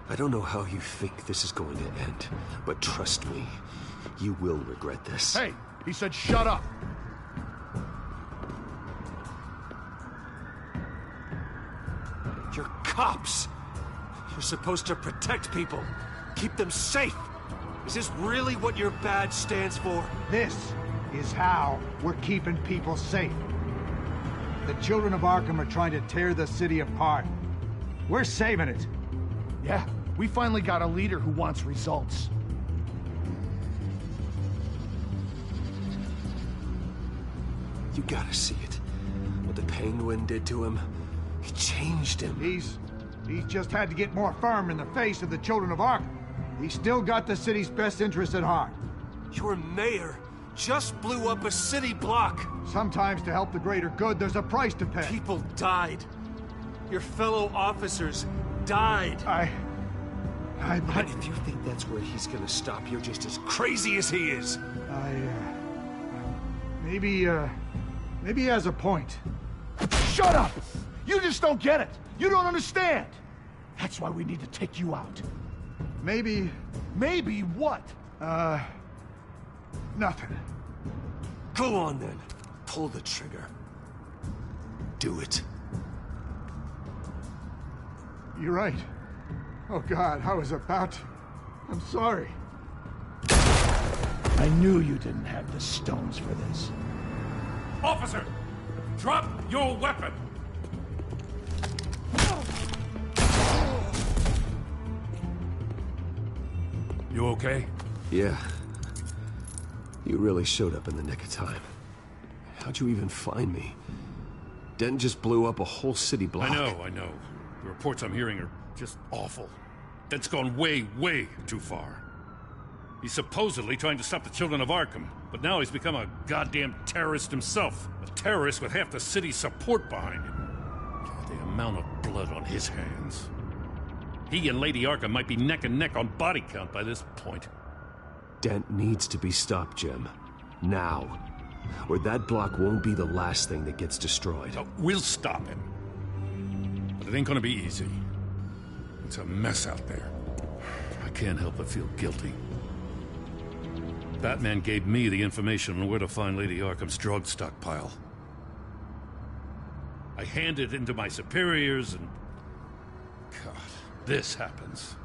I don't know how you think this is going to end, but trust me, you will regret this. Hey, he said shut up. You're cops. You're supposed to protect people, keep them safe. Is this really what your badge stands for? This is how we're keeping people safe. The children of Arkham are trying to tear the city apart. We're saving it. Yeah, we finally got a leader who wants results. You gotta see it. What the Penguin did to him. He changed him. He's just had to get more firm in the face of the children of Arkham. He's still got the city's best interests at heart. Your mayor just blew up a city block. Sometimes to help the greater good, there's a price to pay. People died. Your fellow officers died. And if you think that's where he's gonna stop, you're just as crazy as he is. Maybe he has a point. Shut up! You just don't get it. You don't understand. That's why we need to take you out. Maybe what? Nothing. Go on then. Pull the trigger. Do it. You're right. Oh God, I was about to. I'm sorry. I knew you didn't have the stones for this. Officer! Drop your weapon! You okay? Yeah. You really showed up in the nick of time. How'd you even find me? Dent just blew up a whole city block. I know. The reports I'm hearing are just awful. Dent's gone way, way too far. He's supposedly trying to stop the children of Arkham, but now he's become a goddamn terrorist himself. A terrorist with half the city's support behind him. God, the amount of blood on his hands. He and Lady Arkham might be neck and neck on body count by this point. Dent needs to be stopped, Jim. Now. Or that block won't be the last thing that gets destroyed. We'll stop him. But it ain't gonna be easy. It's a mess out there. I can't help but feel guilty. Batman gave me the information on where to find Lady Arkham's drug stockpile. I handed it into my superiors and... God, this happens.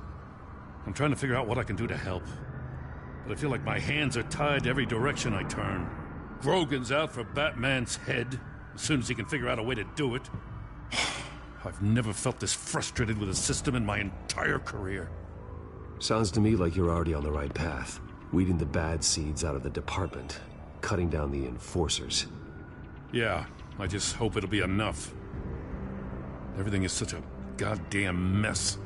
I'm trying to figure out what I can do to help. But I feel like my hands are tied every direction I turn. Grogan's out for Batman's head, as soon as he can figure out a way to do it. I've never felt this frustrated with a system in my entire career. Sounds to me like you're already on the right path. Weeding the bad seeds out of the department. Cutting down the enforcers. Yeah, I just hope it'll be enough. Everything is such a goddamn mess.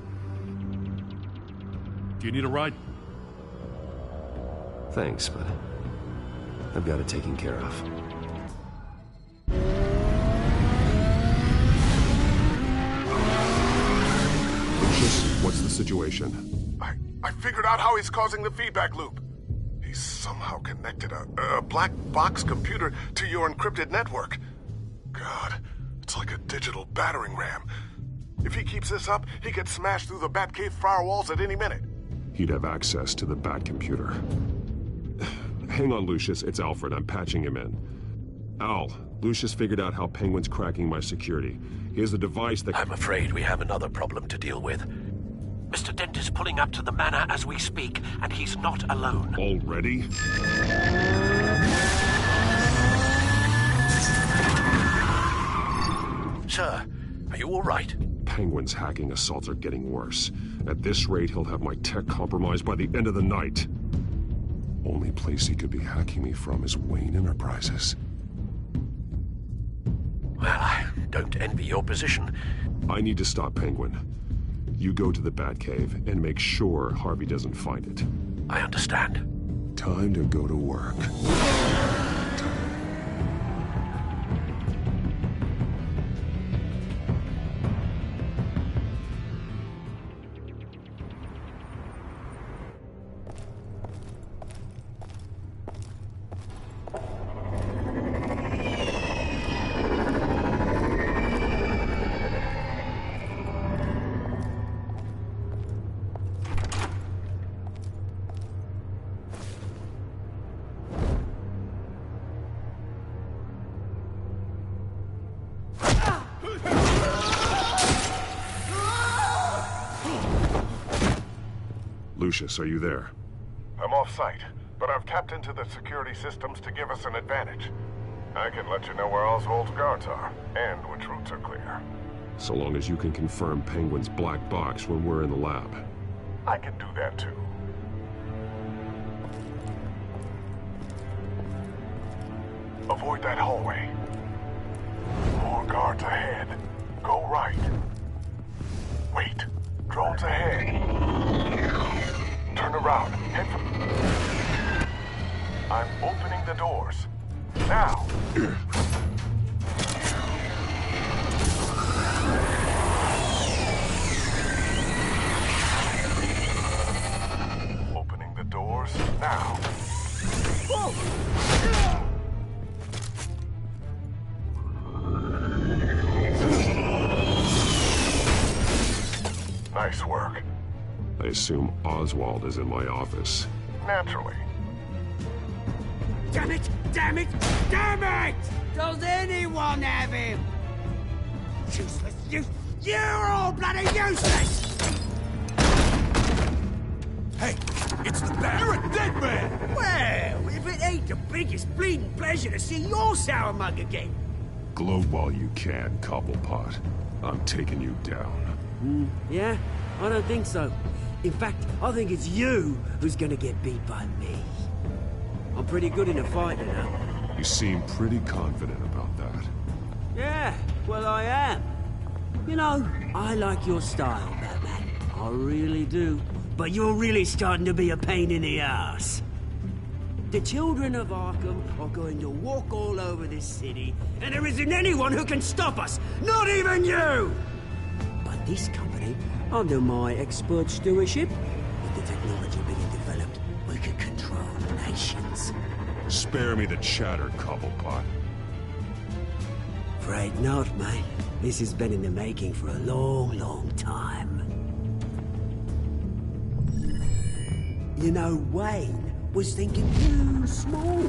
Do you need a ride? Thanks, but I've got it taken care of. Lucius, what's the situation? I figured out how he's causing the feedback loop. He's somehow connected a black box computer to your encrypted network. God, it's like a digital battering ram. If he keeps this up, he could smash through the Batcave firewalls at any minute. He'd have access to the Bat computer. Hang on, Lucius. It's Alfred. I'm patching him in. Al, Lucius figured out how Penguin's cracking my security. He has a device that... I'm afraid we have another problem to deal with. Mr. Dent is pulling up to the manor as we speak, and he's not alone. Already? Sir, are you all right? Penguin's hacking assaults are getting worse. At this rate, he'll have my tech compromised by the end of the night. Only place he could be hacking me from is Wayne Enterprises. Well, I don't envy your position. I need to stop Penguin. You go to the Batcave and make sure Harvey doesn't find it. I understand. Time to go to work. Lucius, are you there? I'm off-site, but I've tapped into the security systems to give us an advantage. I can let you know where Oswald's guards are, and which routes are clear. So long as you can confirm Penguin's black box when we're in the lab. I can do that too. Avoid that hallway. More guards ahead. Go right. Wait. Drones ahead. Turn around. Head for... I'm opening the doors. Now! Opening the doors now. Nice work. I assume Oswald is in my office. Naturally. Damn it! Damn it! Damn it! Does anyone have him? Useless! You're all bloody useless! Hey, it's the Bat. You're a dead man! Well, if it ain't the biggest bleeding pleasure to see your sour mug again. Gloat while you can, Cobblepot. I'm taking you down. Yeah? I don't think so. In fact, I think it's you who's gonna get beat by me. I'm pretty good in a fight, you know. You seem pretty confident about that. Yeah, well, I am. You know, I like your style, Batman. I really do. But you're really starting to be a pain in the ass. The children of Arkham are going to walk all over this city, and there isn't anyone who can stop us! Not even you! But this company, under my expert stewardship, with the technology being developed, we can control nations. Spare me the chatter, Cobblepot. Afraid not, mate. This has been in the making for a long, long time. You know, Wayne was thinking too small.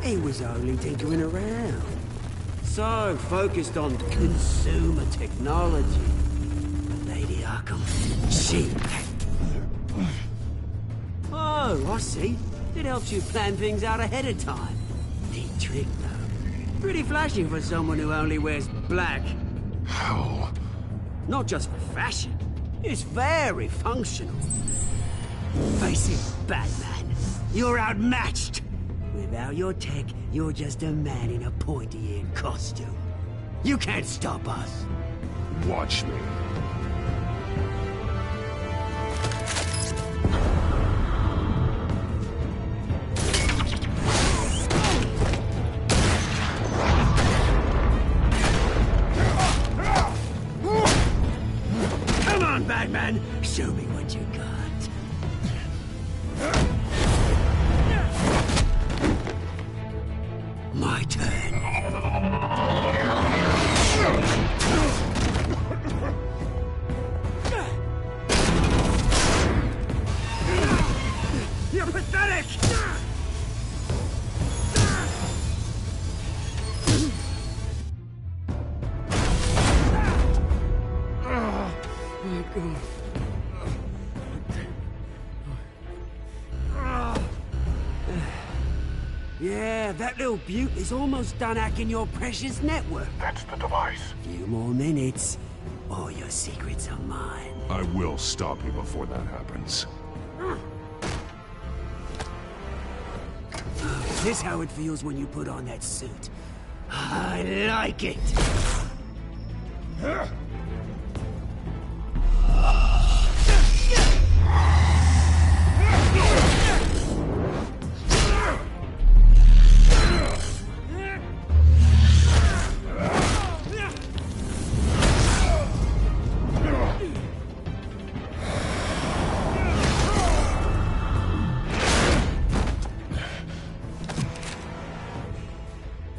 He was only tinkering around. So focused on consumer technology. But Lady Arkham, she... Oh, I see. It helps you plan things out ahead of time. Neat trick, though. Pretty flashy for someone who only wears black. How? Not just for fashion. It's very functional. Face it, Batman. You're outmatched. Without your tech, you're just a man in a pointy-eared costume. You can't stop us. Watch me. Come on, Batman! Show me what you got. My turn. You're pathetic! Oh my God. Yeah, that little beaut is almost done hacking your precious network. That's the device. Few more minutes. All your secrets are mine. I will stop you before that happens. Is this how it feels when you put on that suit? I like it!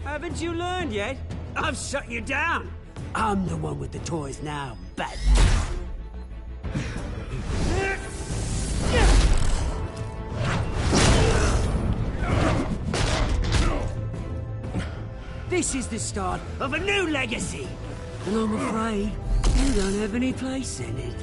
Haven't you learned yet? I've shut you down. I'm the one with the toys now, Batman. This is the start of a new legacy. And I'm afraid you don't have any place in it.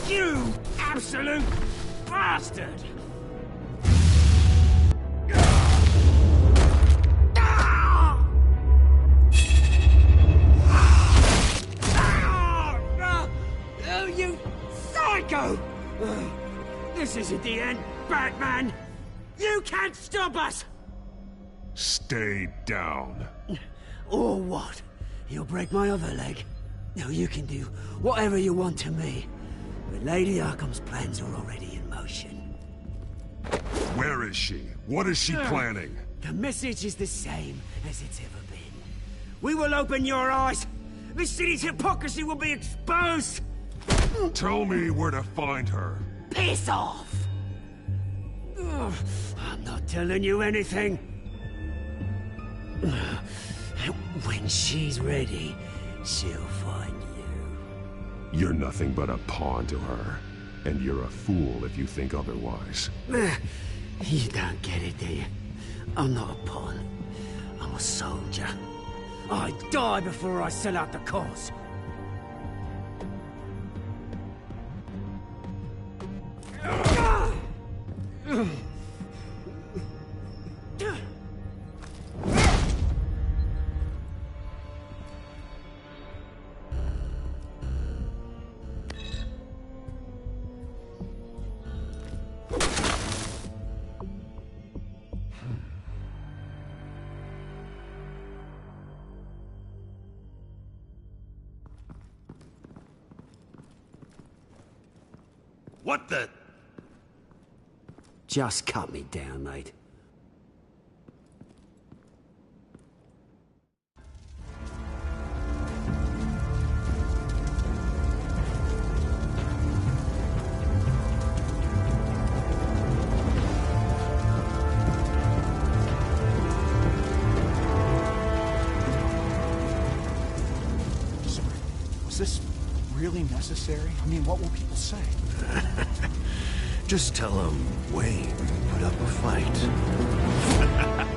You absolute bastard! Oh, you psycho! This isn't the end, Batman! You can't stop us! Stay down. Or what? You'll break my other leg. Now you can do whatever you want to me. But Lady Arkham's plans are already in motion. Where is she? What is she planning? The message is the same as it's ever been. We will open your eyes. The city's hypocrisy will be exposed. Tell me where to find her. Piss off! Ugh, I'm not telling you anything. When she's ready, she'll find you. You're nothing but a pawn to her. And you're a fool if you think otherwise. You don't get it, do you? I'm not a pawn. I'm a soldier. I die before I sell out the cause. What the? Just cut me down, mate. Was this really necessary? I mean, what will people say? Just tell them Wayne put up a fight.